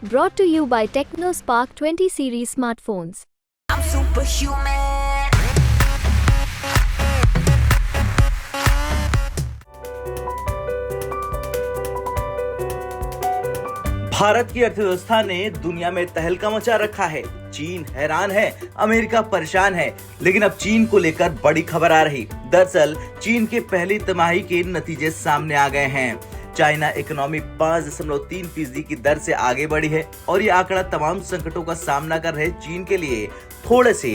Brought to you by TechnoSpark 20 series smartphones. I'm superhuman. Bharat की अर्थव्यवस्था ने दुनिया में तहलका मचा रखा है। चीन हैरान है, अमेरिका परेशान है, लेकिन अब चीन को लेकर बड़ी खबर आ रही। दरअसल चीन के पहली तिमाही के नतीजे सामने आ गए हैं। चाइना इकोनॉमी 5.3% की दर से आगे बढ़ी है और ये आंकड़ा तमाम संकटों का सामना कर रहे चीन के लिए थोड़े से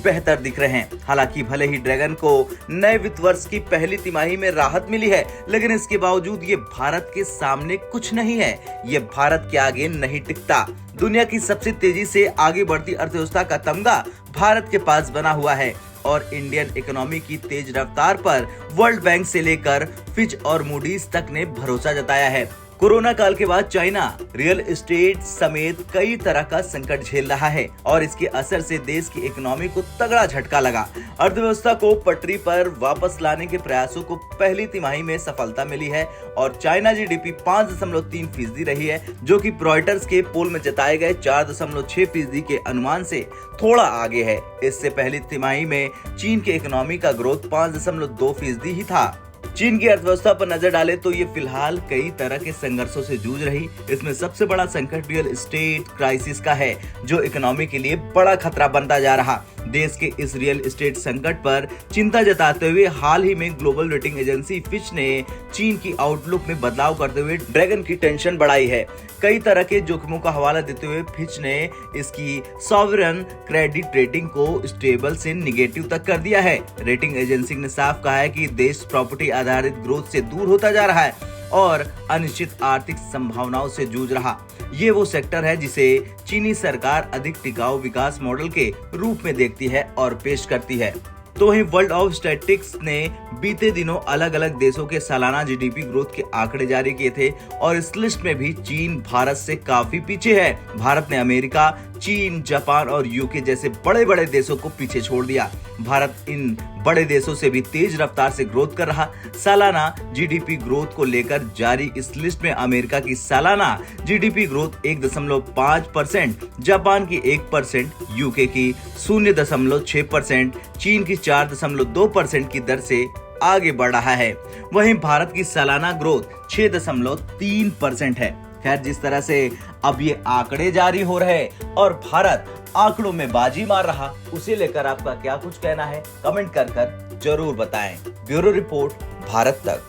बेहतर दिख रहे हैं। हालांकि भले ही ड्रैगन को नए वित्त वर्ष की पहली तिमाही में राहत मिली है, लेकिन इसके बावजूद ये भारत के सामने कुछ नहीं है। ये भारत के आगे नहीं टिकता। दुनिया की सबसे तेजी से आगे बढ़ती अर्थव्यवस्था का तमगा भारत के पास बना हुआ है और इंडियन इकोनॉमी की तेज रफ्तार पर वर्ल्ड बैंक से लेकर फिच और मूडीज तक ने भरोसा जताया है। कोरोना काल के बाद चाइना रियल एस्टेट समेत कई तरह का संकट झेल रहा है और इसके असर से देश की इकोनॉमी को तगड़ा झटका लगा। अर्थव्यवस्था को पटरी पर वापस लाने के प्रयासों को पहली तिमाही में सफलता मिली है और चाइना जीडीपी 5.3% रही है, जो कि रॉयटर्स के पोल में जताए गए 4.6% के अनुमान से थोड़ा आगे है। इससे पहली तिमाही में चीन के इकोनॉमी का ग्रोथ 5.2% ही था। चीन की अर्थव्यवस्था पर नजर डाले तो ये फिलहाल कई तरह के संघर्षों से जूझ रही। इसमें सबसे बड़ा संकट रियल एस्टेट क्राइसिस का है, जो इकोनॉमी के लिए बड़ा खतरा बनता जा रहा। देश के इस रियल एस्टेट संकट पर चिंता जताते हुए हाल ही में ग्लोबल रेटिंग एजेंसी फिच ने चीन की आउटलुक में बदलाव करते हुए ड्रैगन की टेंशन बढ़ाई है। कई तरह के जोखिमों का हवाला देते हुए फिच ने इसकी सॉवरेन क्रेडिट रेटिंग को स्टेबल से निगेटिव तक कर दिया है। रेटिंग एजेंसी ने साफ कहा है कि देश प्रॉपर्टी आधारित ग्रोथ से दूर होता जा रहा है और अनिश्चित आर्थिक संभावनाओं से जूझ रहा। ये वो सेक्टर है जिसे चीनी सरकार अधिक टिकाऊ विकास मॉडल के रूप में देखती है और पेश करती है। तो वहीं वर्ल्ड ऑफ स्टैटिस्टिक्स ने बीते दिनों अलग अलग देशों के सालाना जीडीपी ग्रोथ के आंकड़े जारी किए थे और इस लिस्ट में भी चीन भारत से काफी पीछे है। भारत ने अमेरिका, चीन, जापान और यूके जैसे बड़े बड़े देशों को पीछे छोड़ दिया। भारत इन बड़े देशों से भी तेज रफ्तार से ग्रोथ कर रहा। सालाना जीडीपी ग्रोथ को लेकर जारी इस लिस्ट में अमेरिका की सालाना जीडीपी ग्रोथ 1.5%, जापान की 1%, यूके की 0.6%, चीन की 4.2% की दर से आगे बढ़ रहा है। वहीं भारत की सालाना ग्रोथ 6.3% है। खैर, जिस तरह से अब ये आंकड़े जारी हो रहे और भारत आंकड़ों में बाजी मार रहा, उसे लेकर आपका क्या कुछ कहना है? कमेंट कर जरूर बताएं। ब्यूरो रिपोर्ट, भारत तक।